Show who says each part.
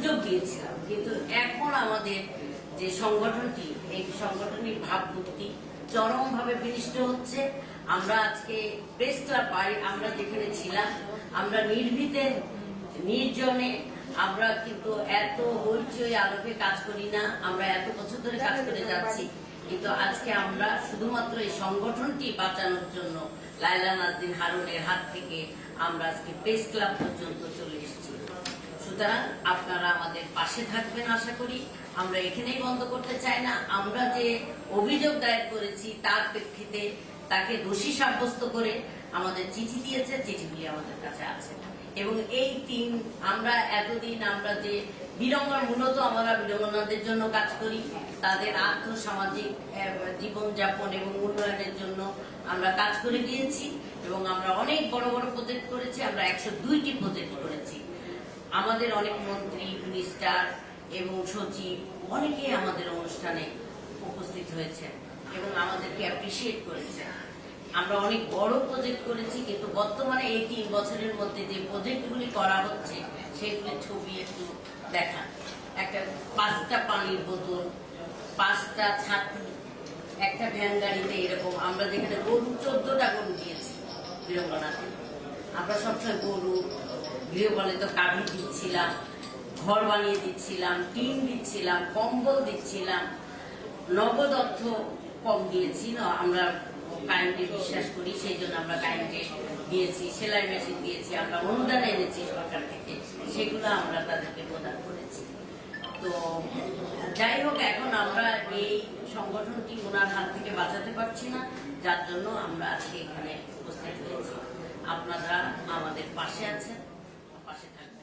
Speaker 1: সুযোগ দিয়েছিলাম, কিন্তু এখন আমাদের যে সংগঠনটি, এই সংগঠনের ভাবমূর্তি চরমভাবে বিনষ্ট হচ্ছে। আমরা আজকে প্রেস ক্লাব আমরা যেখানে ছিলাম, আমরা নির্ভীতে নির্জনে, আমরা কিন্তু এত হইচই আলোকে কাজ করি না, আমরা এত বছর ধরে কাজ করে যাচ্ছি, কিন্তু আজকে আমরা শুধুমাত্র এই সংগঠনটি বাঁচানোর জন্য লায়লা নাজনীন হারুনের হাত থেকে আমরা আজকে প্রেস ক্লাব পর্যন্ত চলে এসেছি। সুতরাং আপনারা আমাদের পাশে থাকবেন আশা করি। আমরা এখানেই বন্ধ করতে চাই না। আমরা যে অভিযোগ দায়ের করেছি তার প্রেক্ষিতে তাকে দোষী সাব্যস্ত করে আমাদের চিঠি দিয়েছে, চিঠিগুলি আমাদের কাছে আছে। এবং এই আমরা এতদিন আমরা যে বীরাঙ্গনা, মূলত আমরা বীরাঙ্গনাদের জন্য কাজ করি, তাদের আর্থসামাজিক জীবনযাপন এবং উন্নয়নের জন্য আমরা কাজ করে গিয়েছি এবং আমরা অনেক বড় বড় প্রজেক্ট করেছি। আমরা 102টি প্রজেক্ট করেছি। আমাদের অনেক মন্ত্রী, মিনিস্টার এবং সচিব অনেকেই আমাদের অনুষ্ঠানে উপস্থিত হয়েছে এবং আমাদেরকে অ্যাপ্রিসিয়েট করেছে। আমরা অনেক বড় প্রজেক্ট করেছি, কিন্তু বর্তমানে এই 3 বছরের মধ্যে যে প্রজেক্টগুলি করা হচ্ছে সেগুলির ছবি একটু দেখান। একটা 5টা পানির বোতল, 5টা ছাত্র, একটা ভ্যান গাড়িতে, এরকম আমরা যেখানে গরু 14টা গরু দিয়েছি বীরাঙ্গনাতে। আমরা সবসময় গরু, গৃহপালিত কাঠি দিচ্ছিলাম, ঘর বানিয়ে দিচ্ছিলাম, টিন দিচ্ছিলাম, কম্বল দিচ্ছিলাম, নগদ অর্থ কম দিয়েছি না, আমরা কারেন্টে বিশ্বাস করি, সেই জন্য আমরা কারেন্টে দিয়েছি, সেলাই মেশিন দিয়েছি, আমরা অনুদান এনেছি সরকার থেকে, সেগুলো আমরা তাদেরকে প্রদান করেছি। তো যাই হোক, এখন আমরা এই সংগঠনটি ওনার হাত থেকে বাঁচাতে পারছি না, যার জন্য আমরা আজকে এখানে উপস্থিত হয়েছি। আপনারা আমাদের পাশে আছেন, পাশে থাকবেন।